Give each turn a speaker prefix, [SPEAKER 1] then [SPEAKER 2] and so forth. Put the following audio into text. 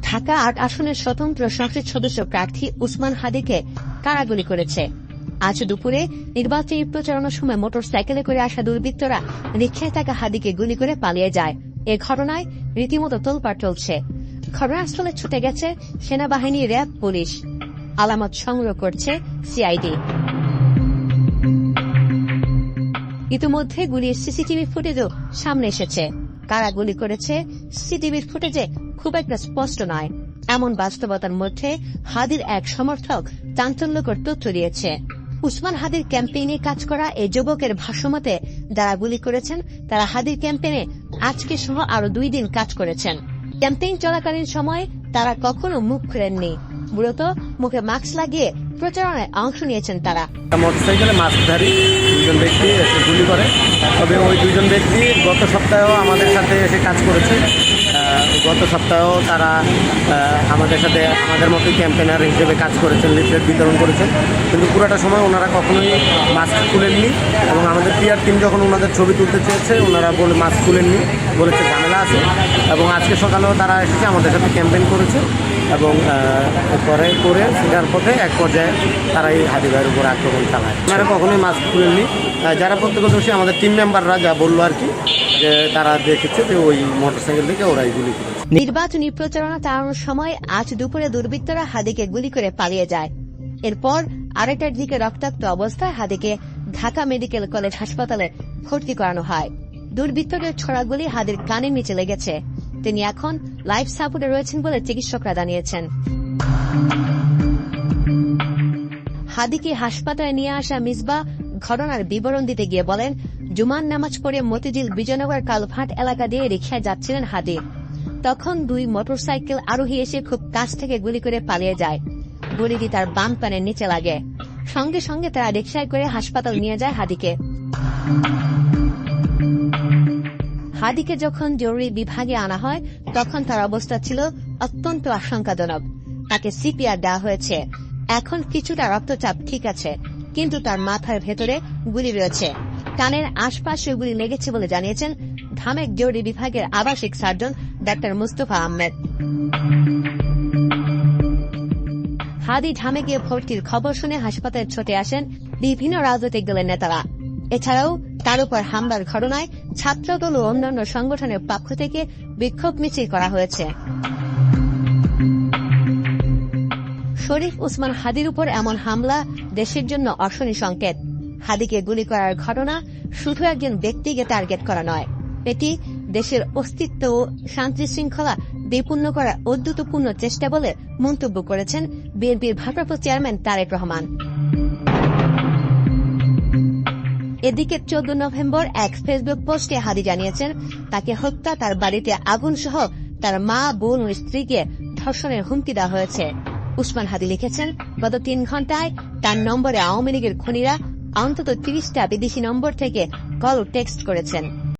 [SPEAKER 1] ঢাকা ৮ আসনের স্বতন্ত্র সংসদ সদস্য প্রার্থী উসমান হাদিকে কারা গুলি করেছে? আজ দুপুরে নির্বাচনী প্রচারণার সময় মোটরসাইকেলে করে আসা দুর্বৃত্তরা রিকশায় থাকা হাদিকে গুলি করে পালিয়ে যায়। এ ঘটনায় রীতিমতো তোলপাড় চলছে। ঘটনাস্থলে ছুটে গেছে সেনাবাহিনী, র্যাব, পুলিশ। আলামত সংগ্রহ করছে সিআইডি। ইতিমধ্যে গুলির সিসিটিভি ফুটেজও সামনে এসেছে। কারা গুলি করেছে সিসিটিভির ফুটেজে খুব একটা স্পষ্ট নয়। এমন বাস্তবতার মধ্যে হাদির এক সমর্থক চাঞ্চল্যকর তথ্য দিয়েছে। উসমান হাদির ক্যাম্পেইনে কাজ করা এই যুবকের ভাষ্যমতে যারা গুলি করেছেন তারা হাদির ক্যাম্পেইনে আজকে সহ আরো 2 দিন কাজ করেছেন। ক্যাম্পেইন চলাকালীন সময় তারা কখনো মুখ খুলেননি, মূলত মুখে মাস্ক লাগিয়ে প্রচারণায় অংশ নিয়েছেন তারা।
[SPEAKER 2] মোটরসাইকেলে মাস্কধারী 2জন ব্যক্তি এসে গুলি করে। তবে ওই 2জন ব্যক্তি গত সপ্তাহেও আমাদের সাথে এসে কাজ করেছে। গত সপ্তাহেও তারা আমাদের সাথে আমাদের মতোই ক্যাম্পেইনার হিসেবে কাজ করেছেন, লিফলেট বিতরণ করেছেন। কিন্তু পুরোটা সময় ওনারা কখনোই মাস্ক খুলেননি এবং আমাদের পিআর টিম যখন ওনাদের ছবি তুলতে চেয়েছে ওনারা বলে মাস্ক খুলেননি, বলেছে ঝামেলা আছে। এবং আজকে সকালেও তারা এসেছে আমাদের সাথে ক্যাম্পেইন করেছে এবং পরে করে ফেরার পথে এক পর্যায়ে তারা এই হাদি ভাইয়ের উপর আক্রমণ চালায়। ওনারা কখনোই মাস্ক খুলেননি। যারা প্রত্যক্ষদর্শী আমাদের টিম মেম্বাররা যা বললো আর কি, যে তারা দেখেছে যে ওই মোটরসাইকেল থেকে ওরাই গুলি করেছে।
[SPEAKER 1] নির্বাচনী প্রচারণা চালানোর সময় আজ দুপুরে দুর্বৃত্তরা হাদিকে গুলি করে পালিয়ে যায়। এরপর আড়াইটার দিকে রক্তাক্ত অবস্থায় হাদিকে ঢাকা মেডিকেল কলেজ হাসপাতালে ভর্তি করানো হয়। দুর্বৃত্তদের ছোড়া গুলি হাদির কানের নিচে লেগেছে। তিনি এখন লাইফ সাপোর্টে রয়েছেন বলে চিকিৎসকরা জানিয়েছেন। হাদিকে হাসপাতালে নিয়ে আসা মিসবা ঘটনার বিবরণ দিতে গিয়ে বলেন, জুমার নামাজ পড়ে মতিঝিল বিজয়নগর কালভার্ট এলাকা দিয়ে রিকশায় যাচ্ছিলেন হাদি। তখন 2 মোটরসাইকেল আরোহী এসে খুব কাছ থেকে গুলি করে পালিয়ে যায়। গুলিটি তার বাম কানের নিচে লাগে। সঙ্গে সঙ্গে তারা রিকশায় করে হাসপাতাল নিয়ে যায় হাদিকে। হাদিকে যখন জরুরি বিভাগে আনা হয় তখন তার অবস্থা ছিল অত্যন্ত আশঙ্কাজনক। তাকে সিপিআর দেওয়া হয়েছে। এখন কিছুটা রক্তচাপ ঠিক আছে, কিন্তু তার মাথার ভেতরে গুলি রয়েছে। কানের আশপাশে গুলি লেগেছে বলে জানিয়েছেন ঢামেক জরুরি বিভাগের আবাসিক সার্জন ডাক্তার মুস্তফা আহমেদ। হাদি ঢামেকে ভর্তির খবর শুনে হাসপাতালে ছুটে আসেন বিভিন্ন রাজনৈতিক দলের নেতারা। এছাড়াও তার উপর হামলার ঘটনায় ছাত্রদল ও অন্যান্য সংগঠনের পক্ষ থেকে বিক্ষোভ মিছিল করা হয়েছে। শরীফ উসমান হাদির উপর এমন হামলা দেশের জন্য অশনি সংকেত। হাদিকে গুলি করার ঘটনা শুধু একজন ব্যক্তিকে টার্গেট করা নয়, এটি দেশের অস্তিত্ব ও শান্তি শৃঙ্খলা বিপন্ন করার অদ্ভুতপূর্ণ চেষ্টা বলে মন্তব্য করেছেন বিএনপির ভারপ্রাপ্ত চেয়ারম্যান তারেক রহমান। এদিকে 14 নভেম্বর এক ফেসবুক পোস্টে হাদি জানিয়েছেন তাকে হত্যা, তার বাড়িতে আগুন সহ তার মা, বোন ও স্ত্রীকে ধর্ষণের হুমকি দেওয়া হয়েছে। উসমান হাদি লিখেছেন, গত 3 ঘণ্টায় তার নম্বরে আওয়ামী লীগের খুনিরা অন্তত 30টা বিদেশি নম্বর থেকে কল ও টেক্সট করেছেন।